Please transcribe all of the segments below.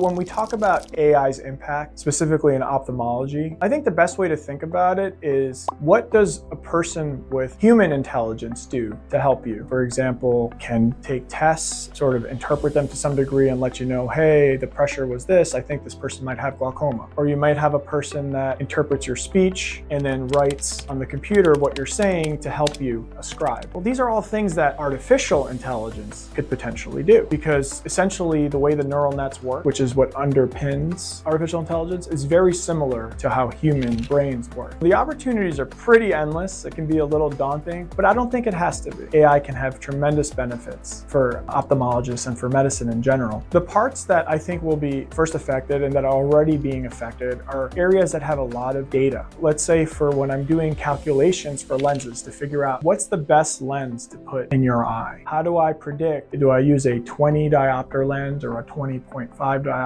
When we talk about AI's impact, specifically in ophthalmology, I think the best way to think about it is, what does a person with human intelligence do to help you? For example, can take tests, sort of interpret them to some degree and let you know, hey, the pressure was this, I think this person might have glaucoma. Or you might have a person that interprets your speech and then writes on the computer what you're saying to help you ascribe. Well, these are all things that artificial intelligence could potentially do, because essentially the way the neural nets work, which is what underpins artificial intelligence, is very similar to how human brains work. The opportunities are pretty endless. It can be a little daunting, but I don't think it has to be. AI can have tremendous benefits for ophthalmologists and for medicine in general. The parts that I think will be first affected and that are already being affected are areas that have a lot of data. Let's say for when I'm doing calculations for lenses to figure out what's the best lens to put in your eye. How do I predict, do I use a 20 diopter lens or a 20.5 diopter?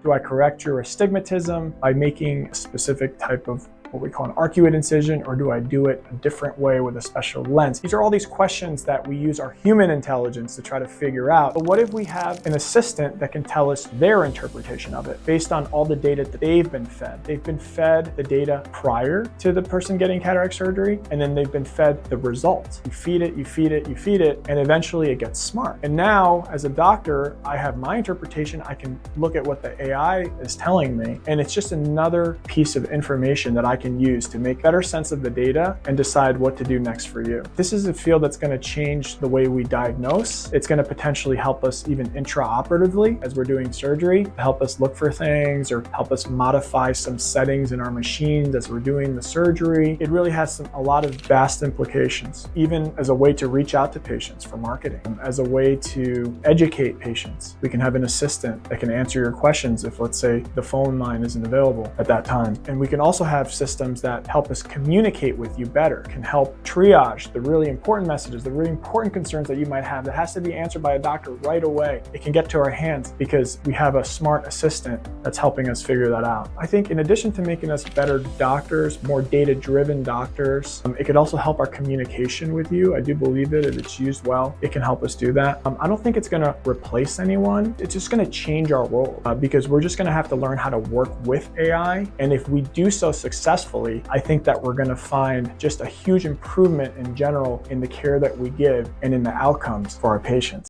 Do I correct your astigmatism by making a specific type of what we call an arcuate incision, or do I do it a different way with a special lens? These are all these questions that we use our human intelligence to try to figure out. But what if we have an assistant that can tell us their interpretation of it based on all the data that they've been fed? They've been fed the data prior to the person getting cataract surgery, and then they've been fed the result. You feed it, you feed it, you feed it, and eventually it gets smart. And now, as a doctor, I have my interpretation. I can look at what the AI is telling me, and it's just another piece of information that I can use to make better sense of the data and decide what to do next for you. This is a field that's going to change the way we diagnose. It's going to potentially help us even intraoperatively as we're doing surgery, help us look for things or help us modify some settings in our machines as we're doing the surgery. It really has a lot of vast implications, even as a way to reach out to patients for marketing, as a way to educate patients. We can have an assistant that can answer your questions if, let's say, the phone line isn't available at that time. And we can also have systems that help us communicate with you better, can help triage the really important messages, the really important concerns that you might have that has to be answered by a doctor right away. It can get to our hands because we have a smart assistant that's helping us figure that out. I think in addition to making us better doctors, more data-driven doctors, it could also help our communication with you. I do believe that if it's used well, it can help us do that. I don't think it's going to replace anyone. It's just going to change our role because we're just going to have to learn how to work with AI. And if we do so successfully, I think that we're going to find just a huge improvement in general in the care that we give and in the outcomes for our patients.